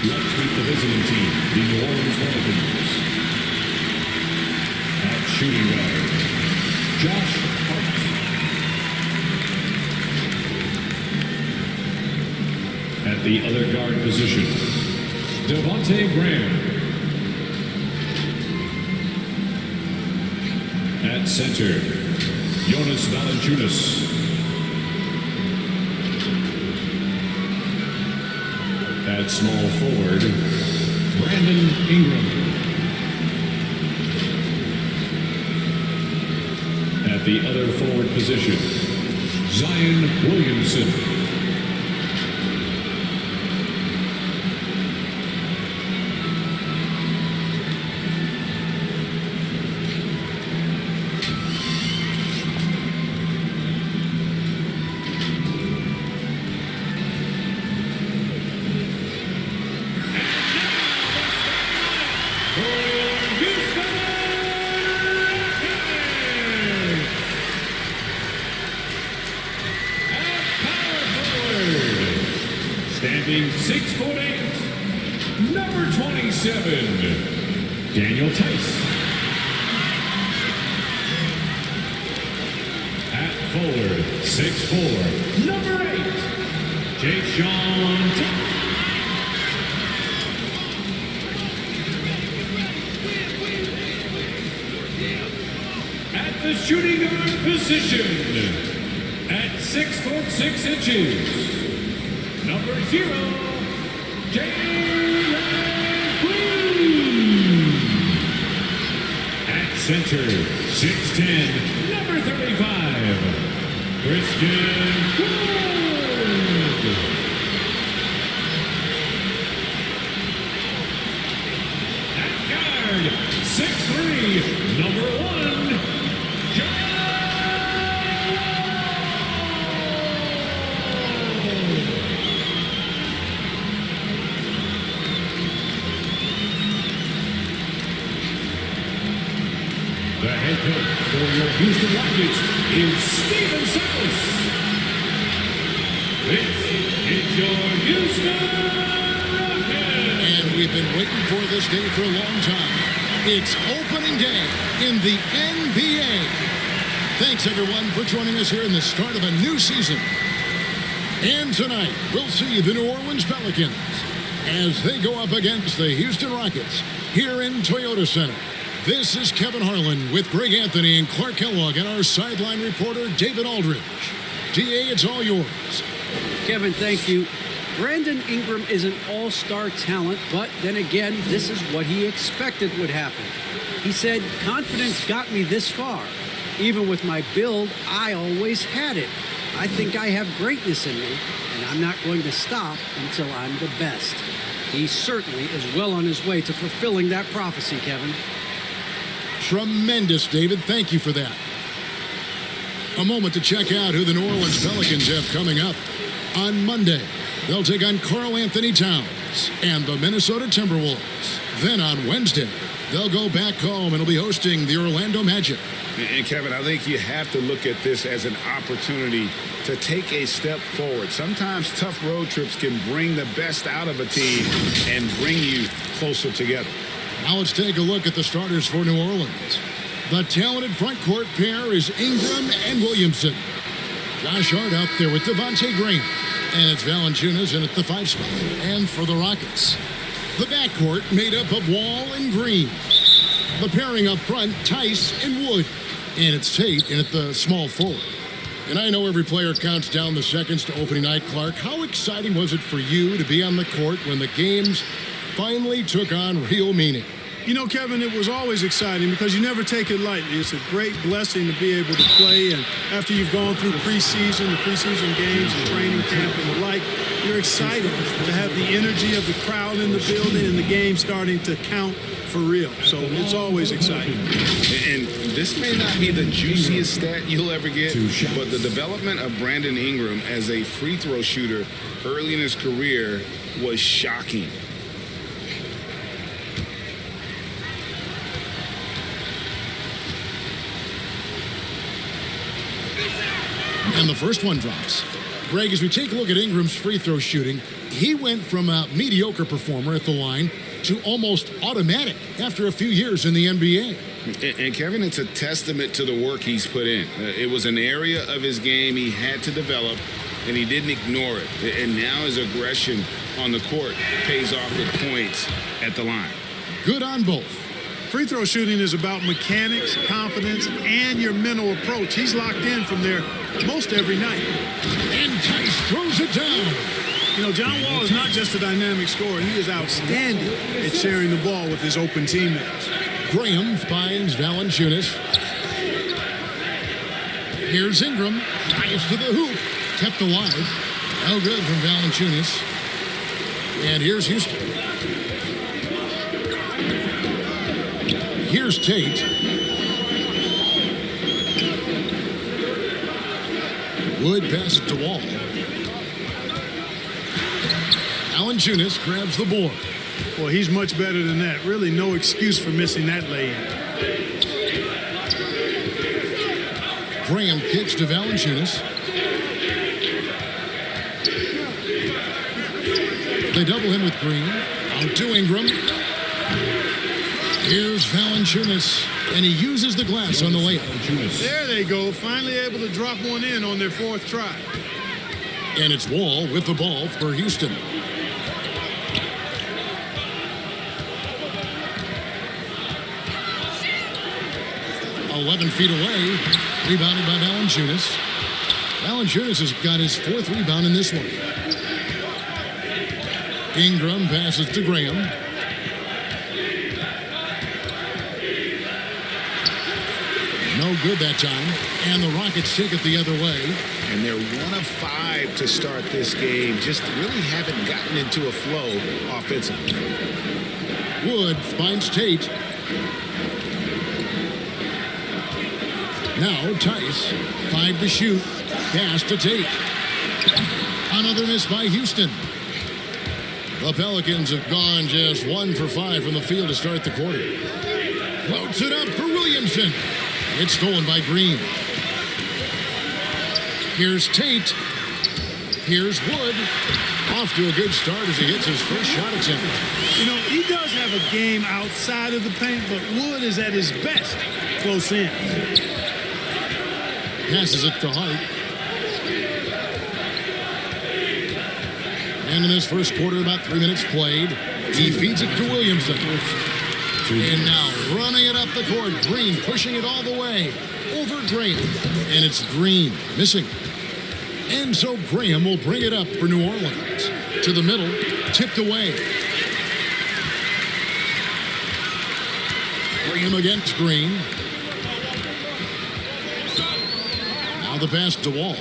Let's meet the visiting team, the New Orleans Pelicans. At shooting guard, Josh Hart. At the other guard position, Devontae Graham. At center, Jonas Valanciunas. At small forward, Brandon Ingram. At the other forward position, Zion Williamson. Standing 6'8", number 27, Daniel Tice. At forward, 6'4", number 8, Jayshawn Tate. At the shooting guard position, at 6'6", number 0, Jalen Green. At center, 6'10", number 35, Christian Wood. At guard, 6'3", number 1, the head coach for your Houston Rockets is Stephen Silas. This is your Houston Rockets. And we've been waiting for this day for a long time. It's opening day in the NBA. Thanks, everyone, for joining us here in the start of a new season. And tonight, we'll see the New Orleans Pelicans as they go up against the Houston Rockets here in Toyota Center. This is Kevin Harlan with Greg Anthony and Clark Kellogg and our sideline reporter, David Aldridge. DA, it's all yours. Kevin, thank you. Brandon Ingram is an all-star talent, but then again, this is what he expected would happen. He said, confidence got me this far. Even with my build, I always had it. I think I have greatness in me, and I'm not going to stop until I'm the best. He certainly is well on his way to fulfilling that prophecy, Kevin. Tremendous, David. Thank you for that. A moment to check out who the New Orleans Pelicans have coming up. On Monday, they'll take on Karl Anthony Towns and the Minnesota Timberwolves. Then on Wednesday, they'll go back home and will be hosting the Orlando Magic. And Kevin, I think you have to look at this as an opportunity to take a step forward. Sometimes tough road trips can bring the best out of a team and bring you closer together. Now let's take a look at the starters for New Orleans. The talented front court pair is Ingram and Williamson. Josh Hart out there with Devontae Graham. And it's Valanciunas in at the 5 spot. And for the Rockets, the backcourt made up of Wall and Green. The pairing up front, Tice and Wood. And it's Tate in at the small forward. And I know every player counts down the seconds to opening night, Clark. How exciting was it for you to be on the court when the games finally took on real meaning? You know, Kevin, it was always exciting because you never take it lightly. It's a great blessing to be able to play, and after you've gone through the preseason games and training camp and the like, you're excited to have the energy of the crowd in the building and the game starting to count for real. So it's always exciting. And this may not be the juiciest stat you'll ever get, but the development of Brandon Ingram as a free throw shooter early in his career was shocking. And the first one drops. Greg, as we take a look at Ingram's free throw shooting, he went from a mediocre performer at the line to almost automatic after a few years in the NBA. And Kevin, it's a testament to the work he's put in. It was an area of his game he had to develop, and he didn't ignore it. And now his aggression on the court pays off with points at the line. Good on both. Free throw shooting is about mechanics, confidence, and your mental approach. He's locked in from there most every night. And Tice throws it down. You know, John Wall is not just a dynamic scorer. He is outstanding at sharing the ball with his open teammates. Graham finds Valanciunas. Here's Ingram. Drives to the hoop. Kept alive. No good from Valanciunas. And here's Houston. Here's Tate. Wood passes to Wall. Valanciunas grabs the board. Well, he's much better than that. Really no excuse for missing that lay-in. Graham kicks to Valanciunas. They double him with Green. Out to Ingram. Here's Valanciunas, and he uses the glass on the layup. There they go, finally able to drop one in on their fourth try. And it's Wall with the ball for Houston. .11 feet away, rebounded by Valanciunas. Valanciunas has got his fourth rebound in this one. Ingram passes to Graham. No good that time. And the Rockets take it the other way. And they're 1 of 5 to start this game. Just really haven't gotten into a flow offensively. Wood finds Tate. Now Tice, 5 to shoot. Pass to Tate. Another miss by Houston. The Pelicans have gone just 1 for 5 from the field to start the quarter. Floats it up for Williamson. It's stolen by Green. Here's Tate. Here's Wood. Off to a good start as he hits his first shot attempt. You know, he does have a game outside of the paint, but Wood is at his best close in. Passes it to Hart. And in this first quarter, about 3 minutes played, he feeds it to Williamson. And now running it up the court, Green pushing it all the way over Graham. And it's Green missing. And so Graham will bring it up for New Orleans. To the middle, tipped away. Graham against Green. Now the pass to Wall.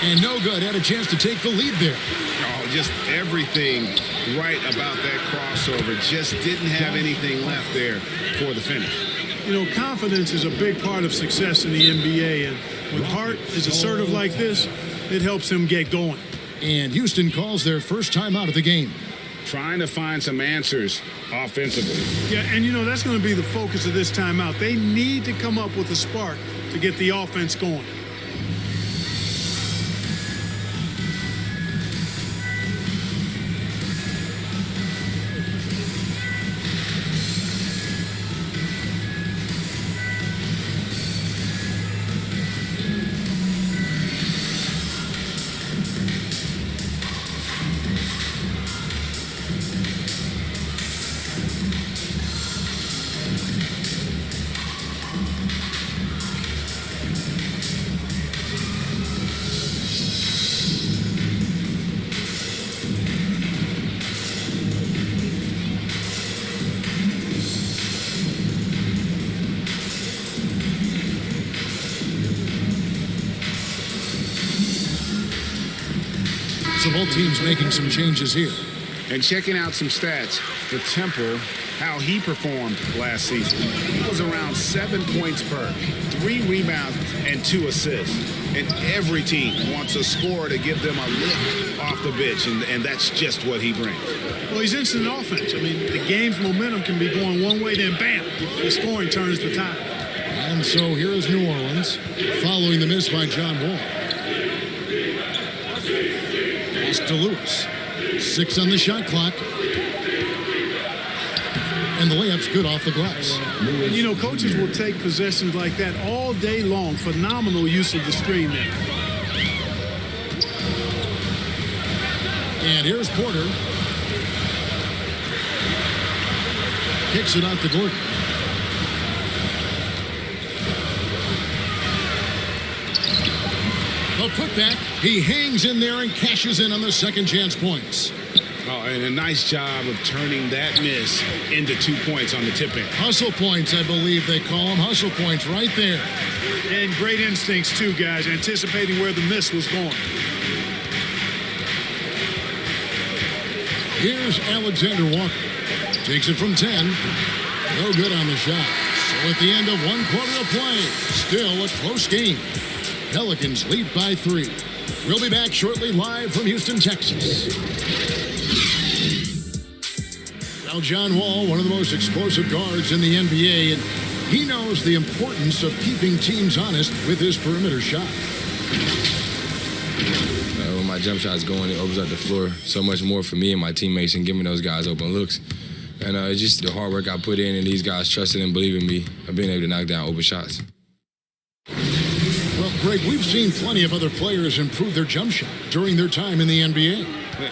And no good. Had a chance to take the lead there. Oh, just everything right about that crossover. Just didn't have anything left there for the finish. You know, confidence is a big part of success in the NBA, and when Hart is assertive like this, it helps him get going. And Houston calls their first timeout of the game. Trying to find some answers offensively. Yeah, and you know, that's going to be the focus of this timeout. They need to come up with a spark to get the offense going. So both teams making some changes here. And checking out some stats for Temple, how he performed last season. He was around 7 points per, 3 rebounds, and 2 assists. And every team wants a scorer to give them a lift off the bench, and that's just what he brings. Well, he's instant offense. I mean, the game's momentum can be going one way, then bam, the scoring turns the tide. And so here is New Orleans, following the miss by John Wall. Pass to Lewis. 6 on the shot clock. And the layup's good off the glass. You know, coaches will take possessions like that all day long. Phenomenal use of the screen there. And here's Porter. Kicks it out to Gordon. A putback. He hangs in there and cashes in on the second chance points. Oh, and a nice job of turning that miss into 2 points on the tip in. Hustle points, I believe they call them. Hustle points right there. And great instincts, too, guys, anticipating where the miss was going. Here's Alexander Walker. Takes it from 10. No good on the shot. So at the end of 1 quarter of play, still a close game. Pelicans lead by 3. We'll be back shortly live from Houston, Texas. Now, John Wall, one of the most explosive guards in the NBA, and he knows the importance of keeping teams honest with his perimeter shot. When my jump shot's going, it opens up the floor so much more for me and my teammates and giving those guys open looks. And it's just the hard work I put in and these guys trusting and believing me of being able to knock down open shots. Well, Greg, we've seen plenty of other players improve their jump shot during their time in the NBA.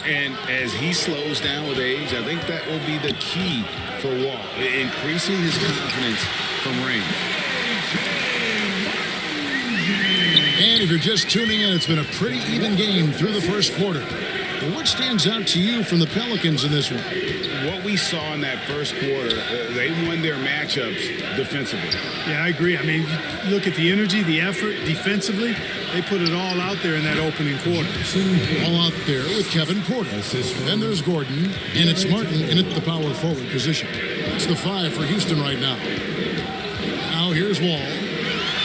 And as he slows down with age, I think that will be the key for Wall, increasing his confidence from range. And if you're just tuning in, it's been a pretty even game through the first quarter. But what stands out to you from the Pelicans in this one? What we saw in that first quarter, they won their matchups defensively. Yeah, I agree. I mean, you look at the energy, the effort defensively. They put it all out there in that opening quarter. All out there with Kevin Porter. Then there's Gordon, and it's Martin in at the power forward position. It's the 5 for Houston right now. Now here's Wall.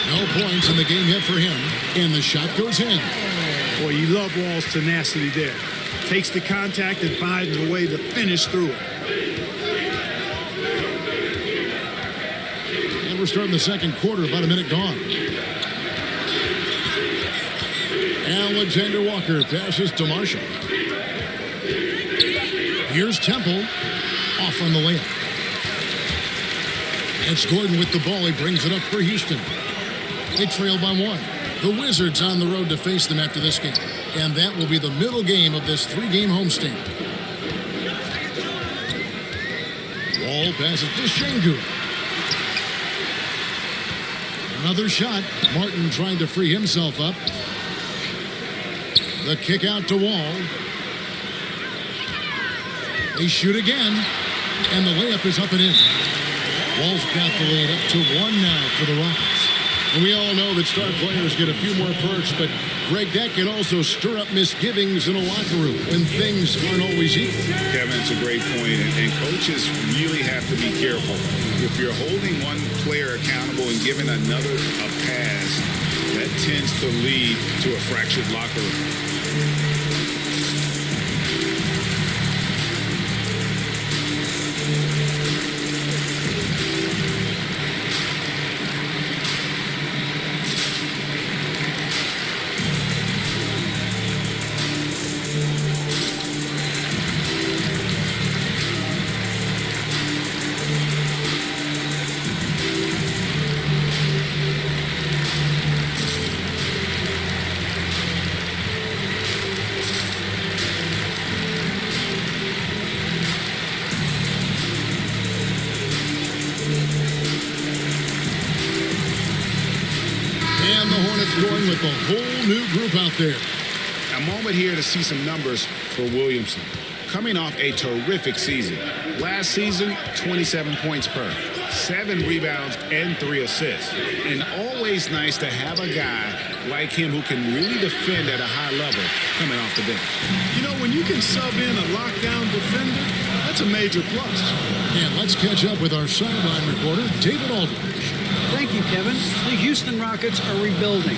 No points in the game yet for him, and the shot goes in. Boy, you love Wall's tenacity there. Takes the contact and finds a way to finish through it. And we're starting the second quarter, about a minute gone. Alexander Walker passes to Marshall. Here's Temple, off on the layup. It's Gordon with the ball. He brings it up for Houston. They trail by 1. The Wizards on the road to face them after this game. And that will be the middle game of this 3-game homestand. Wall passes to Şengün. Another shot. Martin trying to free himself up. The kick out to Wall. They shoot again. And the layup is up and in. Wall's got the lead up to 1 now for the Rockets. And we all know that star players get a few more perks, but Greg, that can also stir up misgivings in a locker room when things aren't always equal. Kevin, it's a great point, and coaches really have to be careful. If you're holding one player accountable and giving another a pass, that tends to lead to a fractured locker room. And the Hornets going with a whole new group out there. A moment here to see some numbers for Williamson. Coming off a terrific season. Last season, 27 points per, 7 rebounds, and 3 assists. And always nice to have a guy like him who can really defend at a high level coming off the bench. You know, when you can sub in a lockdown defender, that's a major plus. And let's catch up with our sideline reporter, David Aldridge. Thank you, Kevin. The Houston Rockets are rebuilding.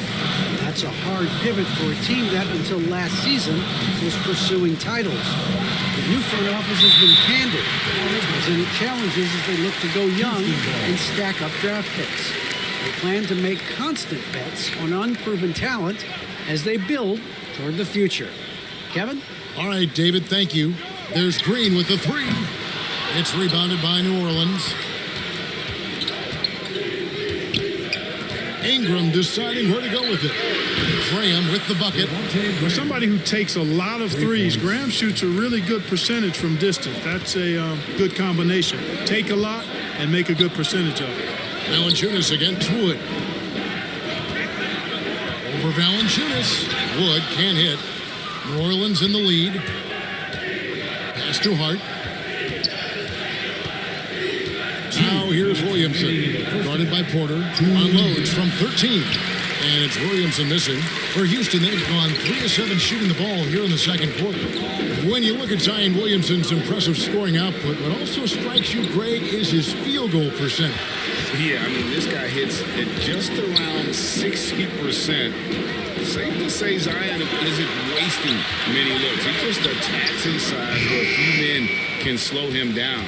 That's a hard pivot for a team that, until last season, was pursuing titles. The new front office has been candid. Presented challenges as they look to go young and stack up draft picks. They plan to make constant bets on unproven talent as they build toward the future. Kevin? All right, David, thank you. There's Green with the three. It's rebounded by New Orleans. Ingram deciding where to go with it. Graham with the bucket. For somebody who takes a lot of threes, Graham shoots a really good percentage from distance. That's a good combination. Take a lot and make a good percentage of it. Valanciunas against Wood. Over Valanciunas. Wood can't hit. New Orleans in the lead. Pass to Hart. Now here's Williamson. Guarded by Porter. Unloads from 13. And it's Williamson missing. For Houston, they've gone 3 of 7 shooting the ball here in the second quarter. When you look at Zion Williamson's impressive scoring output, what also strikes you, Greg, is his field goal percentage. Yeah, I mean, this guy hits at just around 60%. Safe to say Zion isn't wasting many looks. He just attacks inside where a few men can slow him down.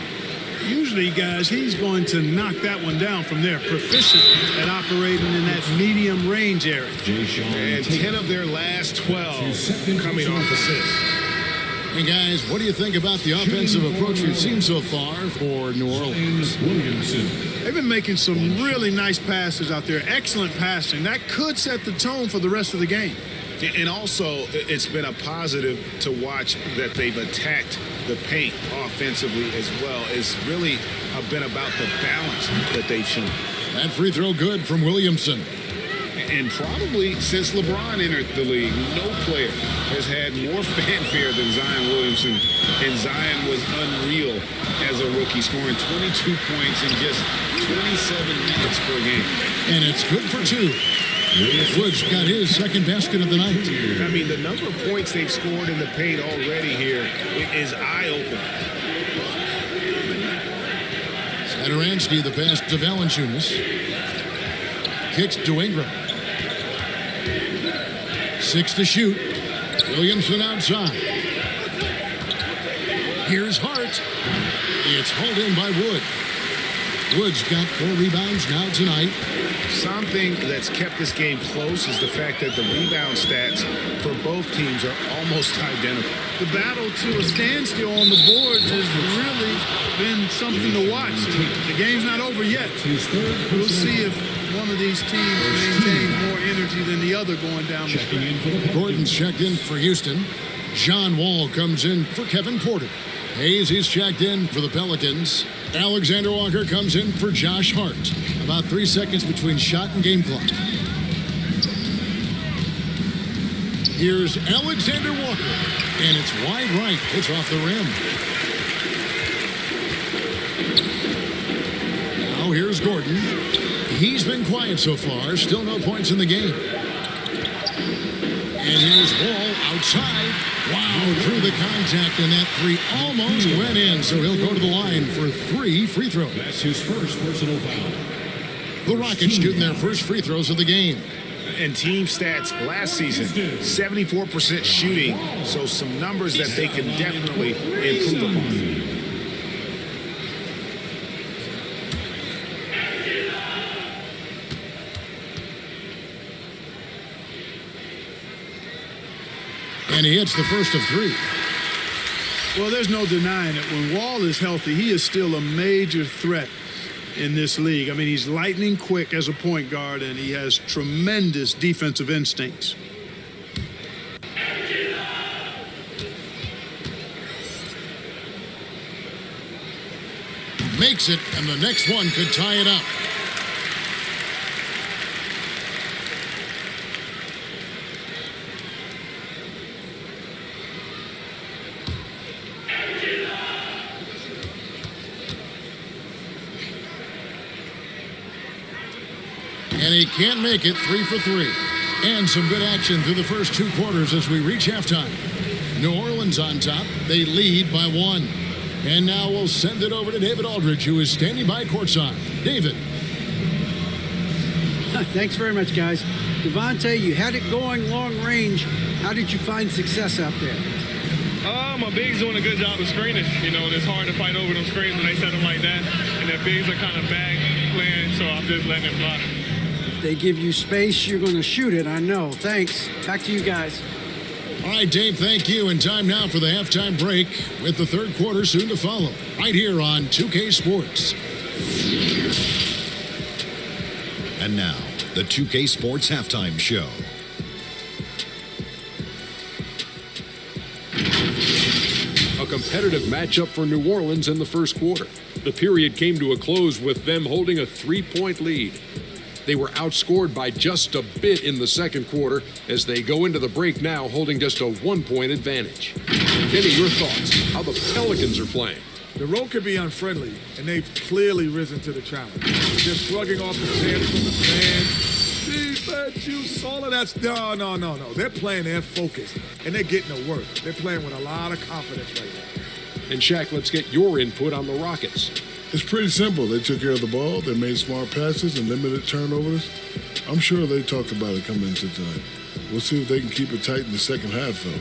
Usually, guys, he's going to knock that one down from there. Proficient at operating in that medium range area. And 10 of their last 12 coming off assists. Hey, guys, what do you think about the offensive approach we've seen so far for New Orleans? They've been making some really nice passes out there. Excellent passing. That could set the tone for the rest of the game. And also, it's been a positive to watch that they've attacked the paint offensively as well. It's really been about the balance that they've shown. That free throw good from Williamson. And probably since LeBron entered the league, no player has had more fanfare than Zion Williamson. And Zion was unreal as a rookie, scoring 22 points in just 27 minutes per game. And it's good for 2. Woods got his second basket of the night. I mean, the number of points they've scored in the paint already here is eye-opening. Satoransky, the pass to Valanciunas. Kicks to Ingram. 6 to shoot. Williamson outside. Here's Hart. It's hauled in by Wood. Wood's got 4 rebounds now tonight. Something that's kept this game close is the fact that the rebound stats for both teams are almost identical. The battle to a standstill on the boards has really been something to watch. The game's not over yet. We'll see if one of these teams maintains more energy than the other going down the stretch. Gordon's checked in for Houston. John Wall comes in for Kevin Porter. Hayes is checked in for the Pelicans. Alexander Walker comes in for Josh Hart. About 3 seconds between shot and game clock. Here's Alexander Walker. And it's wide right. It's off the rim. Now here's Gordon. He's been quiet so far. Still no points in the game. And here's Wall outside. Wow, through the contact, and that 3 almost went in. So he'll go to the line for 3 free throws. That's his first personal foul. The Rockets shooting their first free throws of the game. And team stats last season, 74% shooting. So some numbers that they can definitely improve upon. And he hits the first of 3. Well, there's no denying it. When Wall is healthy, he is still a major threat in this league. I mean, he's lightning quick as a point guard, and he has tremendous defensive instincts. Makes it, and the next one could tie it up. And he can't make it. 3 for 3. And some good action through the first 2 quarters as we reach halftime. New Orleans on top. They lead by 1. And now we'll send it over to David Aldridge, who is standing by courtside. David. Thanks very much, guys. Devontae, you had it going long range. How did you find success out there? My bigs doing a good job of screening. You know, it's hard to fight over them screens when they set them like that. And their bigs are kind of bag playing, so I'm just letting them fly. They give you space, you're going to shoot it, I know. Thanks. Back to you guys. All right, Dave, thank you. And time now for the halftime break with the third quarter soon to follow. Right here on 2K Sports. And now, the 2K Sports Halftime Show. A competitive matchup for New Orleans in the first quarter. The period came to a close with them holding a 3-point lead. They were outscored by just a bit in the second quarter as they go into the break now holding just a 1-point advantage. Kenny, your thoughts? How the Pelicans are playing? The road could be unfriendly, and they've clearly risen to the challenge. They're shrugging off the chance from the fans. Defense, you saw it. That's no. They're playing their focus, and they're getting to work. They're playing with a lot of confidence right now. And Shaq, let's get your input on the Rockets. It's pretty simple. They took care of the ball. They made smart passes and limited turnovers. I'm sure they talked about it coming into tonight. We'll see if they can keep it tight in the second half, though.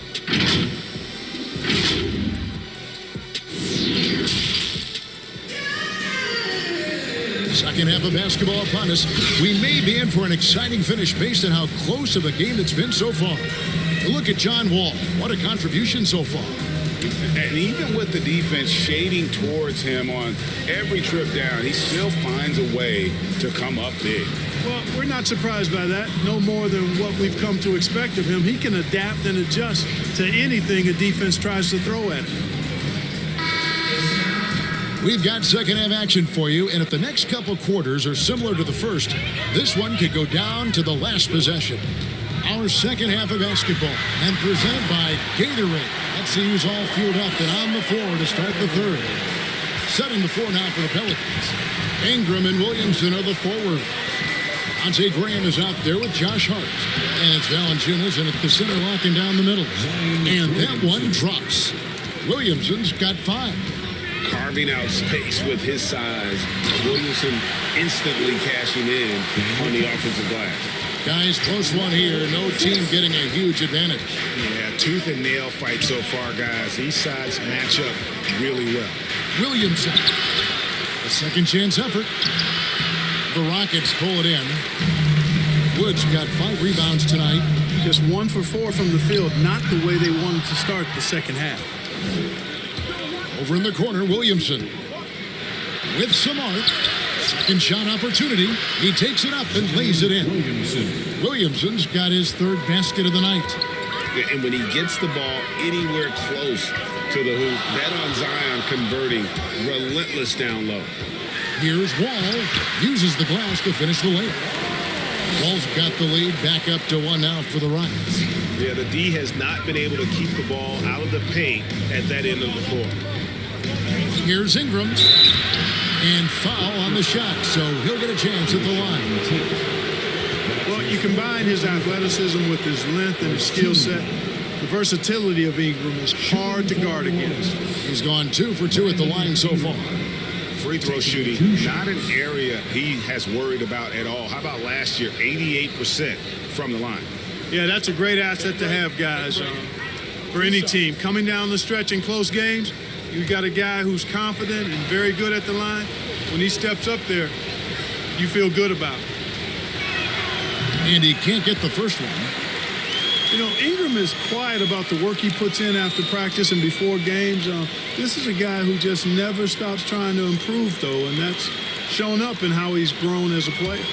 Second half of basketball upon us. We may be in for an exciting finish based on how close of a game it's been so far. Look at John Wall. What a contribution so far. And even with the defense shading towards him on every trip down, he still finds a way to come up big. Well, we're not surprised by that. No more than what we've come to expect of him. He can adapt and adjust to anything a defense tries to throw at him. We've got second half action for you, and if the next couple quarters are similar to the first, this one could go down to the last possession. Our second half of basketball, and presented by Gatorade. Let's see who's all fueled up and on the floor to start the third. Setting the floor now for the Pelicans. Ingram and Williamson are the forward. Devontae Graham is out there with Josh Hart. And it's Valanciunas in at the center, locking down the middle. And that one drops. Williamson's got 5. Carving out space with his size. Williamson instantly cashing in on the offensive glass. Guys, close one here. No team getting a huge advantage. Yeah, tooth and nail fight so far, guys. These sides match up really well. Williamson. A second chance effort. The Rockets pull it in. Woods got 5 rebounds tonight. Just 1 for 4 from the field. Not the way they wanted to start the second half. Over in the corner, Williamson. With some art. Second shot opportunity. He takes it up and lays it in. Williamson's got his third basket of the night. And when he gets the ball anywhere close to the hoop, bet on Zion converting, relentless down low. Here's Wall. Uses the glass to finish the layup. Wall's got the lead back up to 1 now for the Rockets. Yeah, the D has not been able to keep the ball out of the paint at that end of the floor. Here's Ingram. And foul on the shot, so he'll get a chance at the line. Well, you combine his athleticism with his length and his skill set. The versatility of Ingram is hard to guard against. He's gone 2 for 2 at the line so far. Free throw shooting, not an area he has worried about at all. How about last year, 88% from the line? Yeah, that's a great asset to have, guys, for any team. Coming down the stretch in close games, you got a guy who's confident and very good at the line. When he steps up there, you feel good about it. And he can't get the first one. You know, Ingram is quiet about the work he puts in after practice and before games. This is a guy who just never stops trying to improve, though, and that's shown up in how he's grown as a player.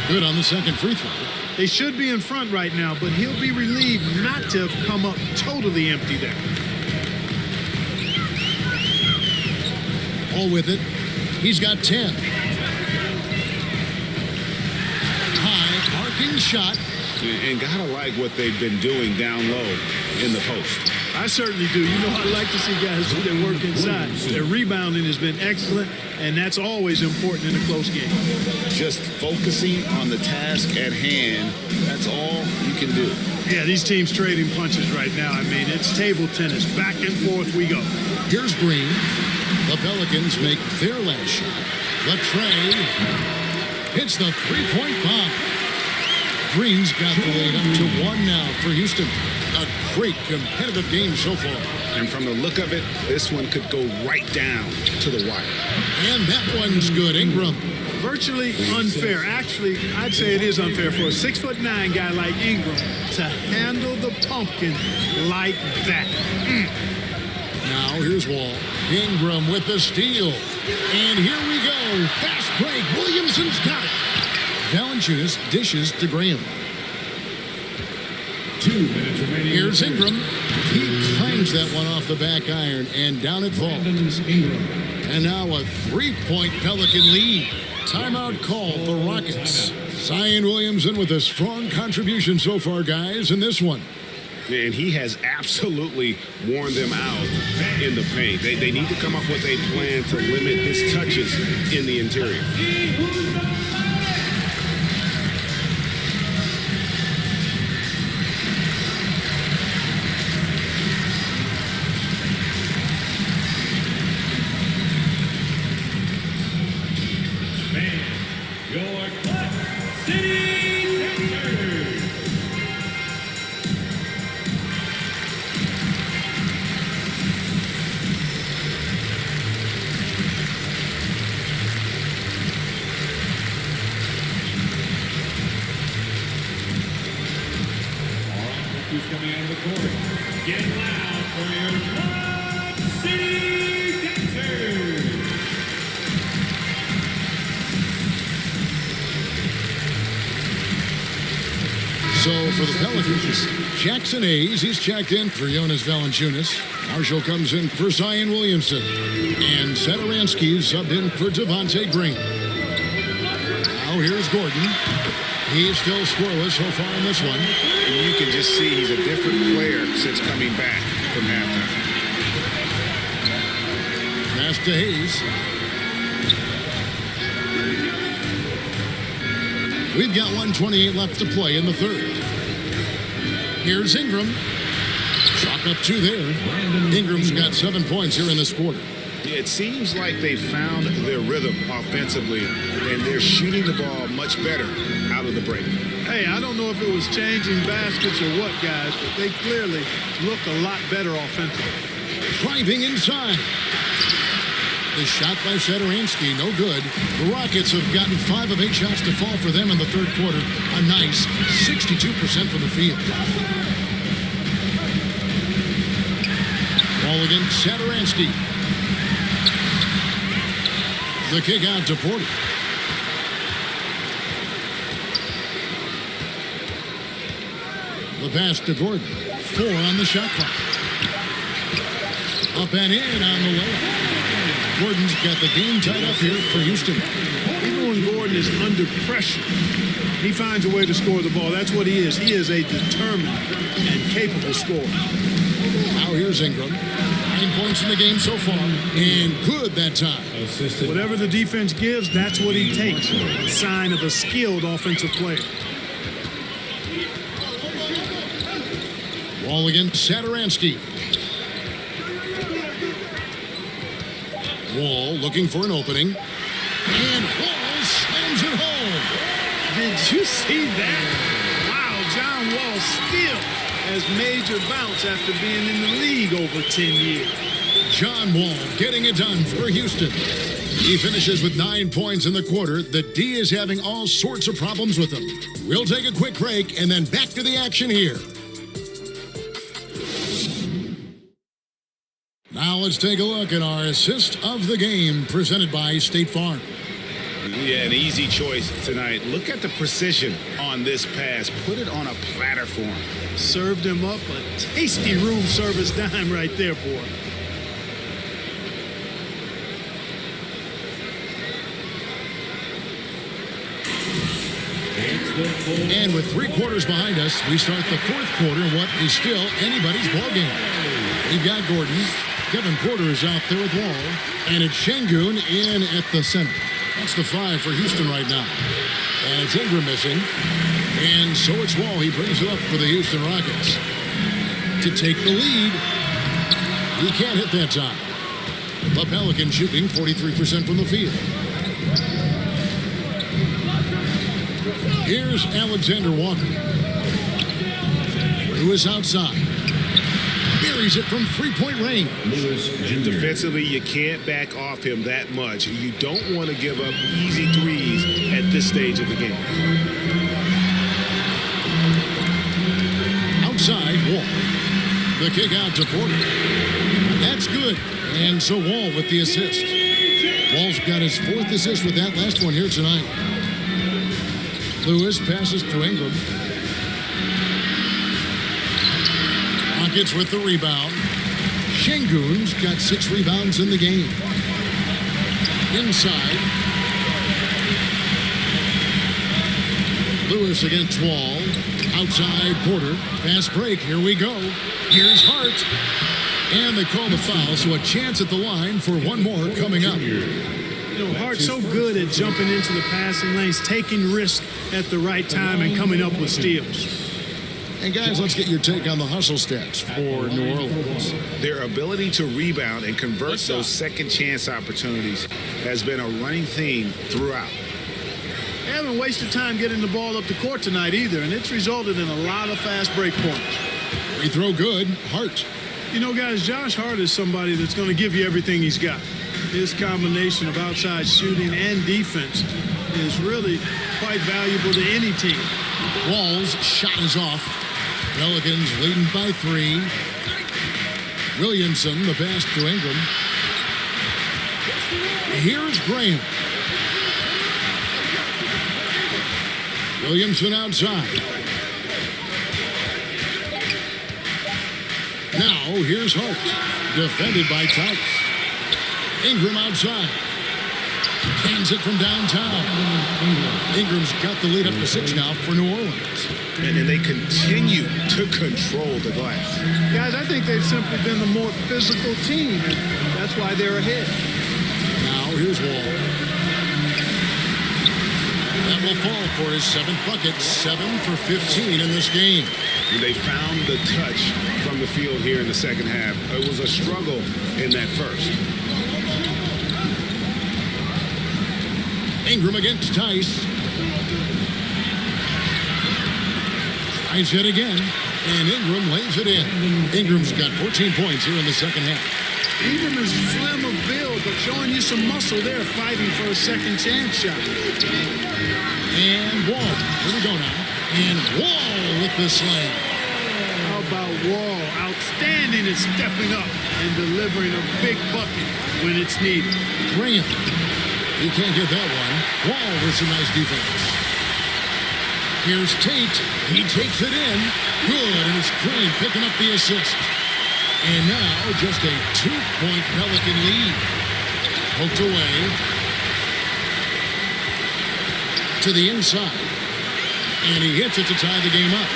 Good on the second free throw. They should be in front right now, but he'll be relieved not to have come up totally empty there. All with it. He's got 10. High, arcing shot. And gotta like what they've been doing down low in the post. I certainly do. You know, I like to see guys do their work inside. Their rebounding has been excellent, and that's always important in a close game. Just focusing on the task at hand, that's all you can do. Yeah, these teams trading punches right now. I mean, it's table tennis. Back and forth we go. Here's Green. The Pelicans make their last shot. The tray hits the three-point bomb. Green's got the lead up to 1 now for Houston. A great competitive game so far. And from the look of it, this one could go right down to the wire. And that one's good. Ingram. Virtually unfair. Actually, I'd say it is unfair for a 6'9" guy like Ingram to handle the pumpkin like that. Now here's Wall. Ingram with the steal. And here we go. Fast break. Williamson's got it. Valanciunas dishes to Graham. 2 minutes remaining. Here's Ingram. He claims that one off the back iron, and down it falls. And now a 3-point Pelican lead. Timeout called the Rockets. Zion Williamson with a strong contribution so far, guys, in this one. And he has absolutely worn them out in the paint. They need to come up with a plan to limit his touches in the interior. Who's coming out of the court? Get loud for your Club City Dancers! So for the Pelicans, Jackson Hayes, he's checked in for Jonas Valanciunas. Marshall comes in for Zion Williamson. And Satoransky's subbed in for Devontae Green. Now here's Gordon. He's still scoreless so far in this one. And you can just see he's a different player since coming back from halftime. Pass to Hayes. We've got 1:28 left to play in the third. Here's Ingram. Chalk up 2 there. Ingram's got 7 points here in this quarter. It seems like they found their rhythm offensively, and they're shooting the ball much better out of the break. Hey, I don't know if it was changing baskets or what, guys, but they clearly look a lot better offensively. Driving inside. The shot by Satoransky, no good. The Rockets have gotten 5 of 8 shots to fall for them in the third quarter. A nice 62% from the field. Ball against Satoransky. The kick out to Porter. The pass to Gordon. 4 on the shot clock. Up and in on the layup. Gordon's got the game tied up here for Houston. Even when Gordon is under pressure, he finds a way to score the ball. That's what he is. He is a determined and capable scorer. Now here's Ingram. 9 points in the game so far, and good that time. Whatever the defense gives, that's what he takes. A sign of a skilled offensive player. Wall against Satoransky. Wall looking for an opening. And Wall slams it home. Did you see that? Wow, John Wall still has major bounce after being in the league over 10 years. John Wall getting it done for Houston. He finishes with 9 points in the quarter. The D is having all sorts of problems with him. We'll take a quick break and then back to the action here. Now let's take a look at our assist of the game presented by State Farm. Yeah, an easy choice tonight. Look at the precision on this pass. Put it on a platter for him. Served him up a tasty room service dime right there, boy. And with 3 quarters behind us, we start the fourth quarter in what is still anybody's ballgame. We've got Gordon. Kevin Porter is out there with Wall. And it's Şengün in at the center. That's the 5 for Houston right now. And it's Ingram missing. And so it's Wall. He brings it up for the Houston Rockets to take the lead. He can't hit that time. The Pelicans shooting 43% from the field. Here's Alexander Walker. Lewis outside. Buries it from three-point range. And defensively, you can't back off him that much. You don't want to give up easy threes at this stage of the game. Outside, Wall. The kick out to Porter. That's good. And so Wall with the assist. Wall's got his 4th assist with that last one here tonight. Lewis passes to Ingram. Rockets with the rebound. Şengün's got 6 rebounds in the game. Inside. Lewis against Wall. Outside Porter. Fast break. Here we go. Here's Hart. And they call the foul, so a chance at the line for one more coming up. You know, Hart's so good at jumping into the passing lanes, taking risks at the right time, and coming up with steals. And guys, let's get your take on the hustle stats for New Orleans. Their ability to rebound and convert those second chance opportunities has been a running theme throughout. They haven't wasted time getting the ball up the court tonight either, and it's resulted in a lot of fast break points. Free throw good. Hart. You know, guys, Josh Hart is somebody that's going to give you everything he's got. His combination of outside shooting and defense is really quite valuable to any team. Wall's shot is off. Pelicans leading by 3. Williamson, the pass to Ingram. Here's Graham. Williamson outside. Now, here's Hart. Defended by Tice. Ingram outside. Cans it from downtown. Ingram's got the lead up to 6 now for New Orleans. And then they continue to control the glass. Guys, I think they've simply been the more physical team, and that's why they're ahead. Now, here's Wall. That will fall for his 7th bucket, 7 for 15 in this game. They found the touch from the field here in the second half. It was a struggle in that first. Ingram against Tice. Tice hit again, and Ingram lays it in. Ingram's got 14 points here in the second half. Ingram is slim of build, but showing you some muscle there, fighting for a second chance shot. And Wall. Here we go now. And Wall with the slam. How about Wall? Outstanding at stepping up and delivering a big bucket when it's needed. Graham. He can't get that one. Wall with some nice defense. Here's Tate. He takes it in. Good, and it's Green picking up the assist. And now just a 2-point Pelican lead. Poked away. To the inside. And he hits it to tie the game up.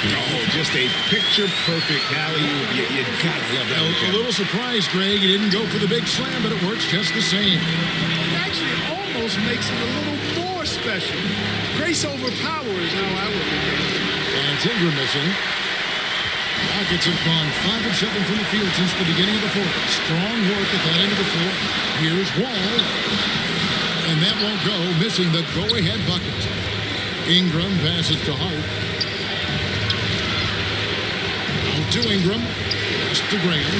Oh, just a picture-perfect alley-oop. You gotta love that. A little surprised, Greg. He didn't go for the big slam, but it works just the same. It actually almost makes it a little more special. Grace over power is how I would look at it. And it's Ingram missing. Rockets have gone 5 of 7 from the field since the beginning of the 4th. Strong work at that end of the floor. Here's Wall. And that won't go, missing the go-ahead bucket. Ingram passes to Hart. Out to Ingram. Pass to Graham.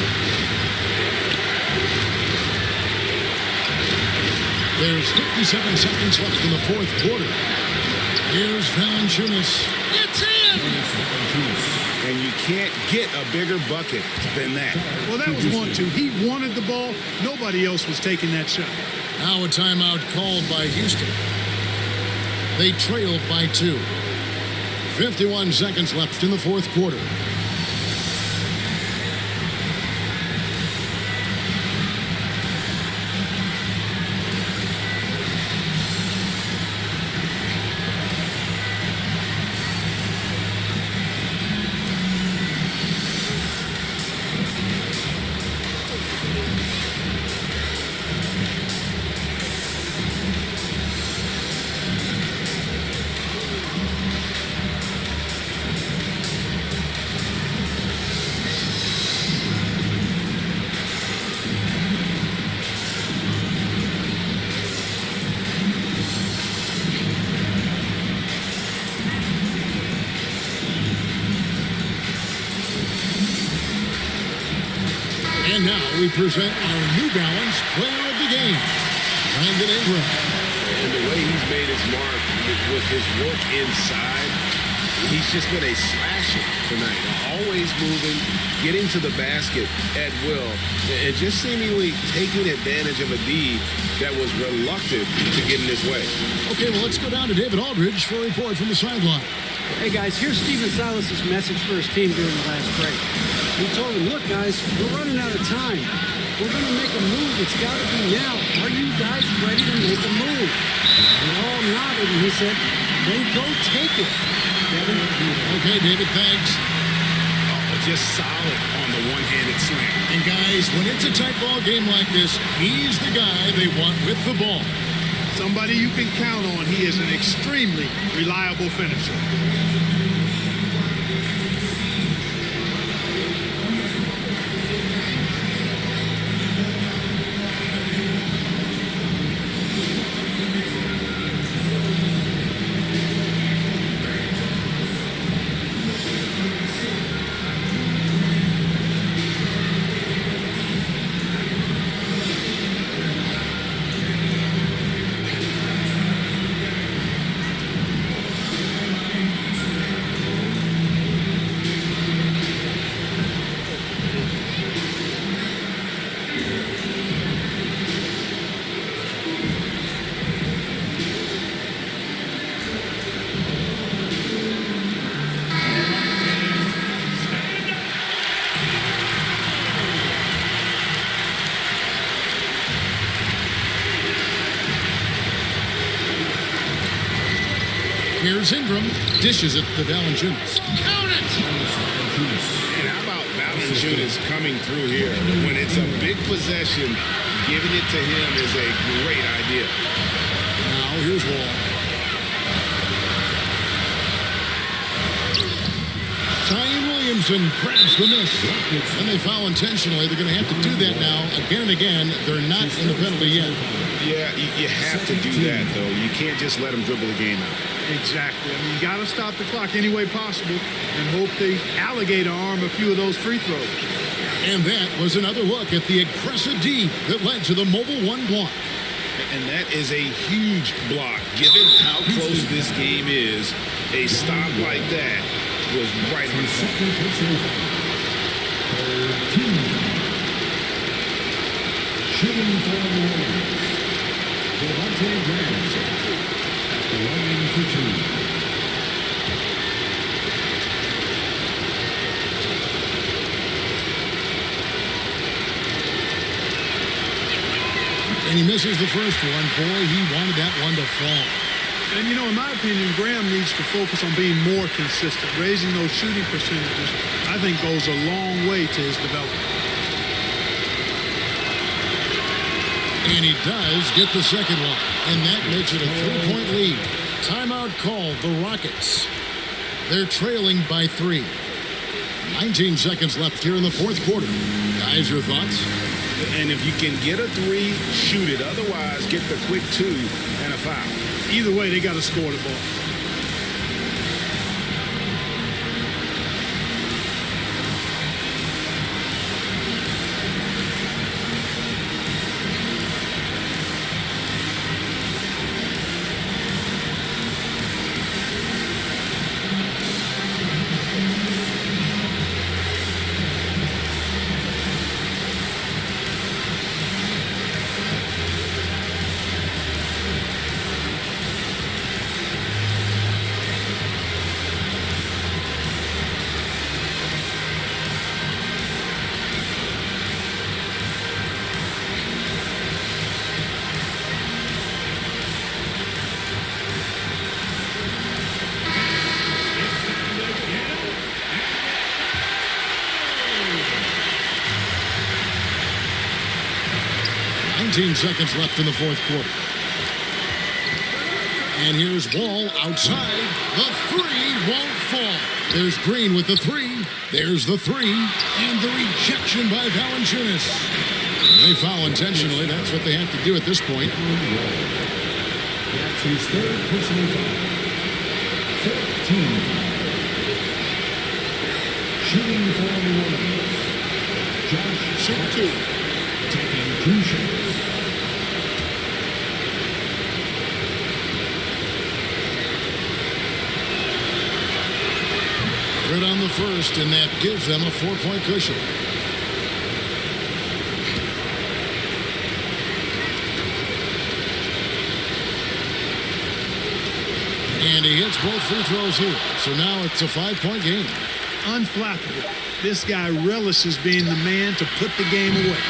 There's 57 seconds left in the 4th quarter. Here's Valanciunas. It's in! And you can't get a bigger bucket than that. Well, that was 1-2. He wanted the ball. Nobody else was taking that shot. Now a timeout called by Houston. They trailed by 2. 51 seconds left in the 4th quarter. And now we present our New Balance Player of the Game, Brandon Ingram. And the way he's made his mark with his work inside, he's just been a slasher tonight. Always moving, getting to the basket at will, and just seemingly taking advantage of a D that was reluctant to get in his way. Okay, well, let's go down to David Aldridge for a report from the sideline. Hey, guys, here's Stephen Silas's message for his team during the last break. He told them, look, guys, we're running out of time. We're going to make a move. It's got to be now. Are you guys ready to make a move? They all nodded, and he said, then go take it. Devin? Okay, David, thanks. Just solid on the one-handed slam. And guys, when it's a tight ball game like this, he's the guy they want with the ball. Somebody you can count on. He is an extremely reliable finisher. Here's Ingram. Dishes it to Valanciunas. Count it! And how about Valanciunas coming through here? When it's a big possession, giving it to him is a great idea. Now here's Wall. Zion Williamson grabs the miss. And they foul intentionally. They're going to have to do that now again and again. They're not in the penalty yet. Yeah, you have to do that, though. You can't just let them dribble the game out. Exactly. I mean, you got to stop the clock any way possible and hope they alligator arm a few of those free throws. And that was another look at the aggressive D that led to the mobile one block. And that is a huge block. Given how close this game is, a stop like that was right on time. Shooting for the Warriors, Devontae Graham at the line for two. And he misses the first one. Boy, he wanted that one to fall. And, you know, in my opinion, Graham needs to focus on being more consistent. Raising those shooting percentages, I think, goes a long way to his development. And he does get the second one. And that makes it a 3-point lead. Timeout called, the Rockets. They're trailing by 3. 19 seconds left here in the fourth quarter. Guys, your thoughts? And if you can get a 3, shoot it. Otherwise, get the quick 2 and a foul. Either way, they got to score the ball. Seconds left in the fourth quarter. And here's Wall outside. The 3 won't fall. There's Green with the 3. There's the 3. And the rejection by Valanciunas. They foul intentionally. That's what they have to do at this point. That's his third personal foul. 13 foul. Shooting for the Warriors, Josh shoot two. Taking two shots. Good on the first, and that gives them a 4-point cushion. And he hits both free throws here. So now it's a 5-point game. Unflappable. This guy relishes being the man to put the game away.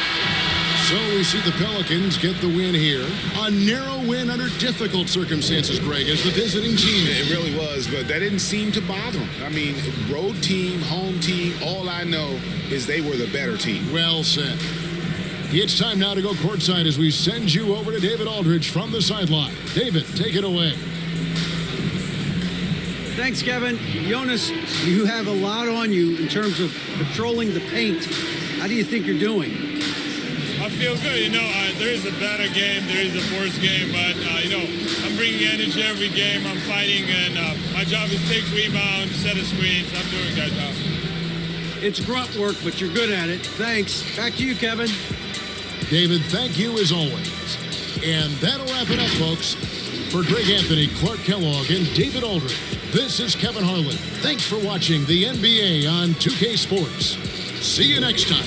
So we see the Pelicans get the win here. A narrow win under difficult circumstances, Greg, as the visiting team. It really was, but that didn't seem to bother them. I mean, road team, home team, all I know is they were the better team. Well said. It's time now to go courtside as we send you over to David Aldridge from the sideline. David, take it away. Thanks, Kevin. Jonas, you have a lot on you in terms of controlling the paint. How do you think you're doing? I feel good. There is a better game, there is a worse game, but, I'm bringing energy every game. I'm fighting, and my job is to take rebounds, set a screens. I'm doing that job. It's grunt work, but you're good at it. Thanks. Back to you, Kevin. David, thank you as always. And that'll wrap it up, folks. For Greg Anthony, Clark Kellogg, and David Aldridge, this is Kevin Harlan. Thanks for watching the NBA on 2K Sports. See you next time.